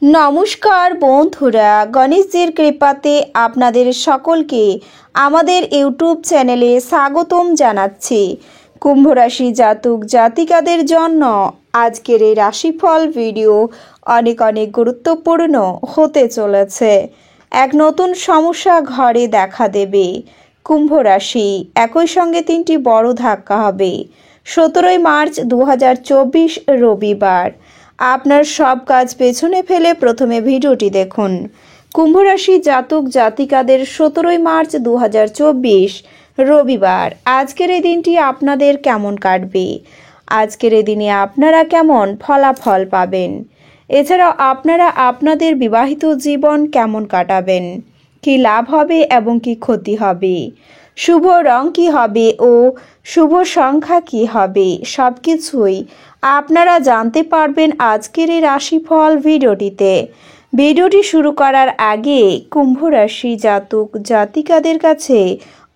নমস্কার বন্ধুরা, গণেশজির কৃপাতে আপনাদের সকলকে আমাদের ইউটিউব চ্যানেলে স্বাগতম জানাচ্ছি। কুম্ভ রাশি জাতক জাতিকাদের জন্য আজকের এই রাশিফল ভিডিও অনেক গুরুত্বপূর্ণ হতে চলেছে। এক নতুন সমস্যা ঘরে দেখা দেবে। কুম্ভ রাশি একই সঙ্গে তিনটি বড় ধাক্কা হবে। 17 মার্চ 2024 রবিবার। আপনার সব কাজ পেছনে ফেলে প্রথমে ভিডিওটি দেখুন। কুম্ভ রাশি জাতক জাতিকাদের 17 মার্চ 2024 রবিবার আজকের এই দিনটি আপনাদের কেমন কাটবে, আজকের এই দিনে আপনারা কেমন ফলাফল পাবেন, এছাড়াও আপনারা আপনাদের বিবাহিত জীবন কেমন কাটাবেন, কি লাভ হবে এবং কি ক্ষতি হবে, শুভ রং কি হবে ও শুভ সংখ্যা কি হবে, সব কিছুই আপনারা জানতে পারবেন আজকের এই রাশিফল ভিডিওটিতে। ভিডিওটি শুরু করার আগে কুম্ভ রাশি জাতক জাতিকাদের কাছে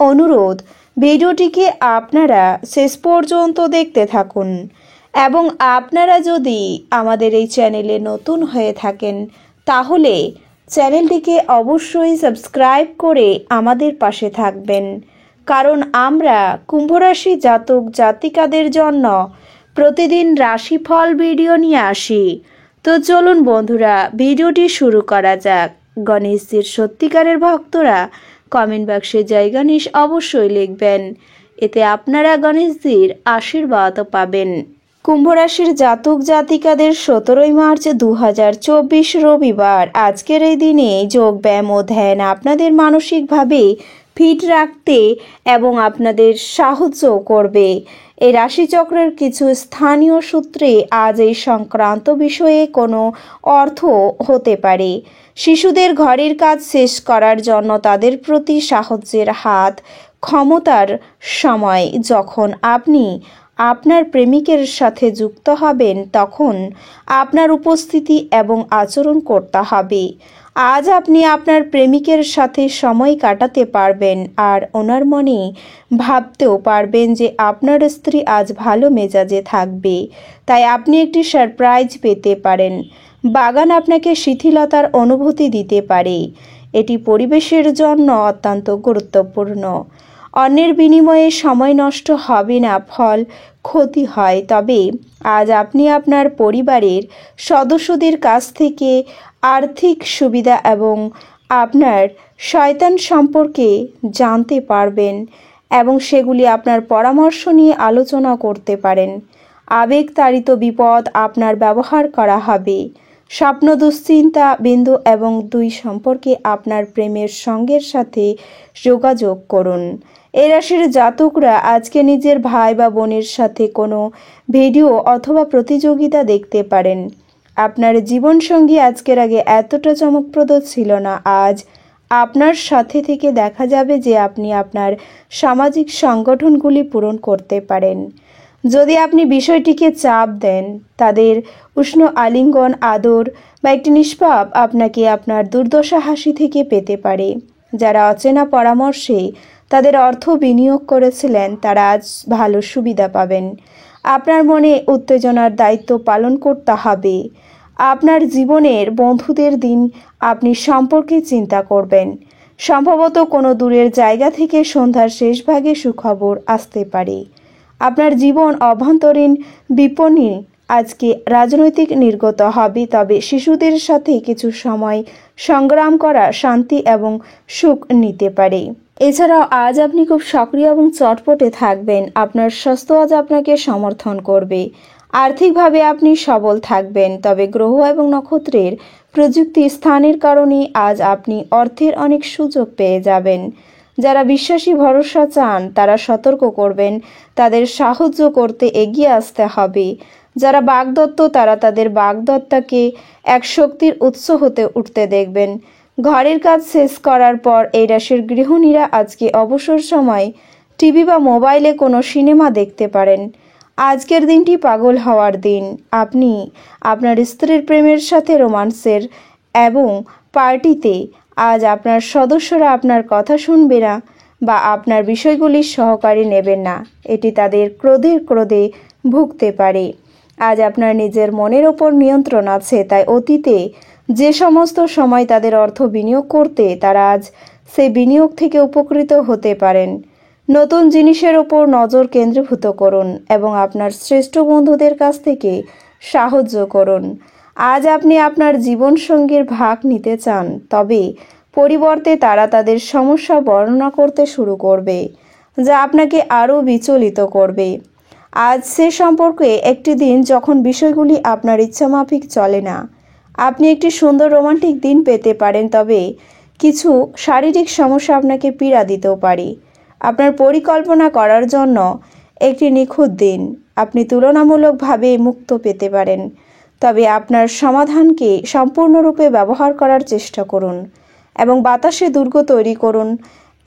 অনুরোধ, ভিডিওটিকে আপনারা শেষ পর্যন্ত দেখতে থাকুন এবং আপনারা যদি আমাদের এই চ্যানেলে নতুন হয়ে থাকেন তাহলে চ্যানেলটিকে অবশ্যই সাবস্ক্রাইব করে আমাদের পাশে থাকবেন, কারণ আমরা কুম্ভ রাশি জাতক জাতিকাদের জন্য প্রতিদিন রাশিফল ভিডিও নিয়ে আসি। তো চলুন বন্ধুরা, ভিডিওটি শুরু করা যাক। গণেশজির সত্যিকারের ভক্তরা কমেন্ট বক্সে জয় গণেশ অবশ্যই লিখবেন, এতে আপনারা গণেশজির আশীর্বাদ পাবেন। কুম্ভ রাশির জাতক জাতিকাদের 17 মার্চ 2024 রবিবার আজকের এই দিনে যোগ ব্যায়াম ও ধ্যান আপনাদের মানসিকভাবে ফিট রাখতে এবং আপনাদের সাহায্য করবে। এই রাশিচক্রের কিছু স্থানীয় সূত্রে আজ এই সংক্রান্ত বিষয়ে কোনো অর্থ হতে পারে। শিশুদের ঘরের কাজ শেষ করার জন্য তাদের প্রতি সাহায্যের হাত ক্ষমতার সময়। যখন আপনি আপনার প্রেমিকের সাথে যুক্ত হবেন তখন আপনার উপস্থিতি এবং আচরণ করতে হবে। আজ আপনি আপনার প্রেমিকের সাথে সময় কাটাতে পারবেন আর ওনার মনে ভাবতেও পারবেন যে আপনার স্ত্রী আজ ভালো মেজাজে থাকবে, তাই আপনি একটি সারপ্রাইজ পেতে পারেন। বাগান আপনাকে শিথিলতার অনুভূতি দিতে পারে, এটি পরিবেশের জন্য অত্যন্ত গুরুত্বপূর্ণ। অন্যের বিনিময়ে সময় নষ্ট হবে না, ফল ক্ষতি হয়। তবে আজ আপনি আপনার পরিবারের সদস্যদের কাছ থেকে আর্থিক সুবিধা এবং আপনার শয়তান সম্পর্কে জানতে পারবেন এবং সেগুলি আপনার পরামর্শ নিয়ে আলোচনা করতে পারেন। আবেগতাড়িত বিপদ আপনার ব্যবহার করা হবে। স্বপ্ন দুশ্চিন্তা বিন্দু এবং দুই সম্পর্কে আপনার প্রেমের সঙ্গের সাথে যোগাযোগ করুন। এই রাশির জাতকরা আজকে নিজের ভাই বা বোনের সাথে কোনো ভিডিও অথবা প্রতিযোগিতা দেখতে পারেন। আপনার জীবনসঙ্গী আজকের আগে এতটা চমকপ্রদ ছিল না। আজ আপনার সাথে থেকে দেখা যাবে যে আপনি আপনার সামাজিক সংগঠনগুলি পূরণ করতে পারেন। যদি আপনি বিষয়টিকে চাপ দেন, তাদের উষ্ণ আলিঙ্গন, আদর বা একটি নিষ্পাপ আপনাকে আপনার দুর্দশা হাসি থেকে পেতে পারে। যারা অচেনা পরামর্শে তাদের অর্থ বিনিয়োগ করেছিলেন তারা আজ ভালো সুবিধা পাবেন। আপনার মনে উত্তেজনার দায়িত্ব পালন করতে হবে। আপনার জীবনের বন্ধুদের দিন আপনি সম্পর্কে চিন্তা করবেন। সম্ভবত কোনো দূরের জায়গা থেকে সন্ধ্যার শেষ ভাগে সুখবর আসতে পারে। আপনার জীবন অভ্যন্তরীণ বিপণী আজকে রাজনৈতিক নির্গত হবে, তবে শিশুদের সাথে কিছু সময় সংগ্রাম করা শান্তি এবং সুখ নিতে পারে। এছাড়াও আজ আপনি খুব সক্রিয় এবং চটপটে থাকবেন। আপনার স্বাস্থ্য আজ আপনাকে সমর্থন করবে। আর্থিকভাবে আপনি সবল থাকবেন, তবে গ্রহ এবং নক্ষত্রের প্রযুক্তি স্থানের কারণে আজ আপনি অর্থের অনেক সুযোগ পেয়ে যাবেন। যারা বিশ্বাসী ভরসা চান তারা সতর্ক করবেন, তাদের সাহায্য করতে এগিয়ে আসতে হবে। যারা বাগদত্ত তারা তাদের বাগদত্তাকে এক শক্তির উৎস হতে উঠতে দেখবেন। ঘরের কাজ শেষ করার পর এই রাশির গৃহিণীরা আজকে অবসর সময় টিভি বা মোবাইলে কোনো সিনেমা দেখতে পারেন। আজকের দিনটি পাগল হওয়ার দিন। আপনি আপনার স্ত্রীর প্রেমের সাথে রোমান্সের এবং পার্টিতে আজ আপনার সদস্যরা আপনার কথা শুনবে না বা আপনার বিষয়গুলি সহকারে নেবেন না। এটি তাদের ক্রোধে ভুগতে পারে। আজ আপনার নিজের মনের ওপর নিয়ন্ত্রণ আছে, তাই অতীতে যে সমস্ত সময় তাদের অর্থ বিনিয়োগ করতে, তারা আজ সেই বিনিয়োগ থেকে উপকৃত হতে পারেন। নতুন জিনিসের ওপর নজর কেন্দ্রীভূত করুন এবং আপনার শ্রেষ্ঠ বন্ধুদের কাছ থেকে সাহায্য করুন। আজ আপনি আপনার জীবনসঙ্গীর ভাগ নিতে চান, তবে পরিবর্তে তারা তাদের সমস্যা বর্ণনা করতে শুরু করবে, যা আপনাকে আরও বিচলিত করবে। আজ সে সম্পর্কে একটি দিন যখন বিষয়গুলি আপনার ইচ্ছামাফিক চলে না। আপনি একটি সুন্দর রোমান্টিক দিন পেতে পারেন, তবে কিছু শারীরিক সমস্যা আপনাকে পীড়া দিতেও পারে। আপনার পরিকল্পনা করার জন্য একটি নিখুঁত দিন। আপনি তুলনামূলকভাবে মুক্ত পেতে পারেন, তবে আপনার সমাধানকে সম্পূর্ণরূপে ব্যবহার করার চেষ্টা করুন এবং বাতাসে দুর্গ তৈরি করুন।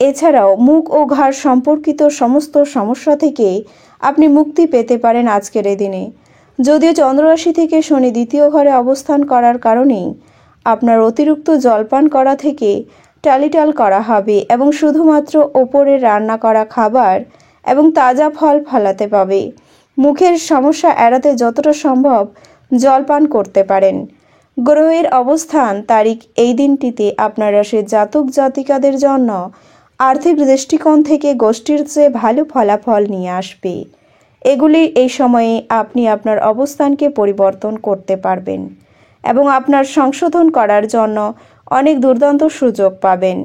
এছাড়াও মুখ ও ঘাড় সম্পর্কিত সমস্ত সমস্যা থেকে আপনি মুক্তি পেতে পারেন আজকের এই দিনে। যদিও চন্দ্ররাশি থেকে শনি দ্বিতীয় ঘরে অবস্থান করার কারণেই আপনার অতিরিক্ত জলপান করা থেকে টালিটাল করা হবে এবং শুধুমাত্র ওপরে রান্না করা খাবার এবং তাজা ফল ফলাতে পাবে। মুখের সমস্যা এড়াতে যতটা সম্ভব জলপান করতে পারেন। গ্রহের অবস্থান তারিখ এই দিনটিতে আপনার রাশির জাতক জাতিকাদের জন্য আর্থিক দৃষ্টিকোণ থেকে গোষ্ঠীর চেয়ে ভালো ফলাফল নিয়ে আসবে। এগুলি এই সময়ে আপনি আপনার অবস্থানকে পরিবর্তন করতে পারবেন এবং আপনার সংশোধন করার জন্য অনেক দুর্দান্ত সুযোগ পাবেন।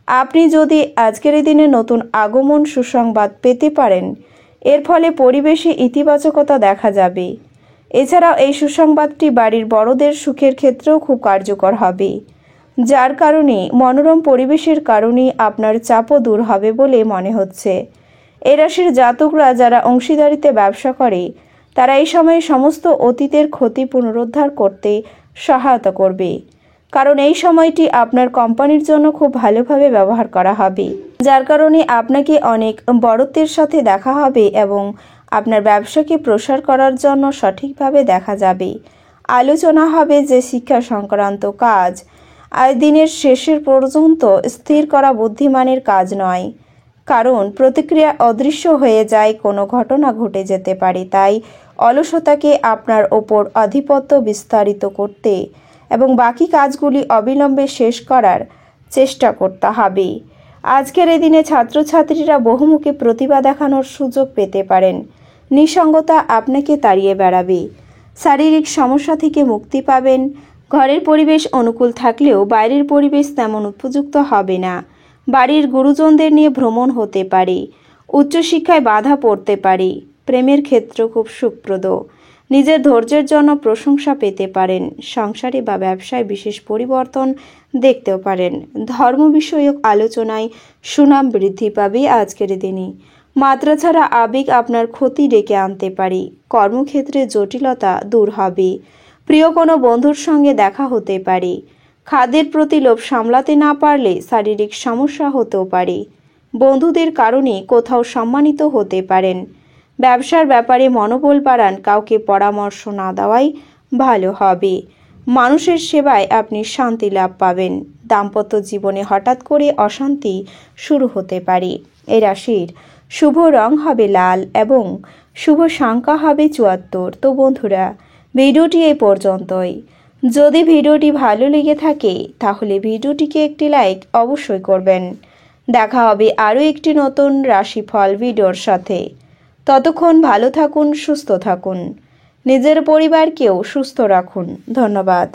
আপনি যদি আজকের এই দিনে নতুন আগমন সুসংবাদ পেতে পারেন, এর ফলে পরিবেশে ইতিবাচকতা দেখা যাবে। এছাড়াও এই সুসংবাদটি বাড়ির বড়দের সুখের ক্ষেত্রেও খুব কার্যকর হবে, যার কারণে মনোরম পরিবেশের কারণে আপনার চাপও দূর হবে বলে মনে হচ্ছে। এই রাশির জাতকরা যারা অংশীদারিতে ব্যবসা করে, তারা এই সময়ে সমস্ত অতীতের ক্ষতি পুনরুদ্ধার করতে সহায়তা করবে, কারণ এই সময়টি আপনার কোম্পানির জন্য খুব ভালোভাবে ব্যবহার করা হবে, যার কারণে আপনাকে অনেক বড়ত্বের সাথে দেখা হবে এবং আপনার ব্যবসাকে প্রসার করার জন্য সঠিকভাবে দেখা যাবে। আলোচনা হবে যে শিক্ষা সংক্রান্ত কাজ আজ দিনের শেষের পর্যন্ত স্থির করা বুদ্ধিমানের কাজ নয়, কারণ প্রতিক্রিয়া অদৃশ্য হয়ে যায়, কোনো ঘটনা ঘটে যেতে পারে। তাই অলসতাকে আপনার ওপর আধিপত্য বিস্তারিত করতে এবং বাকি কাজগুলি অবিলম্বে শেষ করার চেষ্টা করতে হবে। আজকের এই দিনে ছাত্রছাত্রীরা বহুমুখী প্রতিভা দেখানোর সুযোগ পেতে পারেন। নিঃসঙ্গতা আপনাকে তাড়িয়ে বেড়াবে। শারীরিক সমস্যা থেকে মুক্তি পাবেন। ঘরের পরিবেশ অনুকূল থাকলেও বাইরের পরিবেশ তেমন উপযুক্ত হবে না। বাড়ির গুরুজনদের নিয়ে ভ্রমণ হতে পারে। উচ্চশিক্ষায় বাধা পড়তে পারে। প্রেমের ক্ষেত্র খুব সুখপ্রদ। নিজের ধৈর্যের জন্য প্রশংসা পেতে পারেন। সংসারে বা ব্যবসায় বিশেষ পরিবর্তন দেখতেও পারেন। ধর্ম বিষয়ক আলোচনায় সুনাম বৃদ্ধি পাবে আজকের দিনে। মাত্রা ছাড়া আবেগ আপনার ক্ষতি ডেকে আনতে পারে। কর্মক্ষেত্রে জটিলতা দূর হবে। প্রিয় কোনো বন্ধুর সঙ্গে দেখা হতে পারে। খাদ্যের প্রতি লোভ সামলাতে না পারলে শারীরিক সমস্যা হতেও পারে। বন্ধুদের কারণে কোথাও সম্মানিত হতে পারেন। ব্যবসার ব্যাপারে মনোবল বাড়ান। কাউকে পরামর্শ না দেওয়াই ভালো হবে। মানুষের সেবায় আপনি শান্তি লাভ পাবেন। দাম্পত্য জীবনে হঠাৎ করে অশান্তি শুরু হতে পারে। এই রাশির শুভ রং হবে লাল এবং শুভ সংখ্যা হবে 74। তো বন্ধুরা, ভিডিওটি এই পর্যন্তই। যদি ভিডিওটি ভালো লেগে থাকে তাহলে ভিডিওটিকে একটি লাইক অবশ্যই করবেন। দেখা হবে আরও একটি নতুন রাশিফল ভিডিওর সাথে। ততক্ষণ ভালো থাকুন, সুস্থ থাকুন, নিজের পরিবারকেও সুস্থ রাখুন। ধন্যবাদ।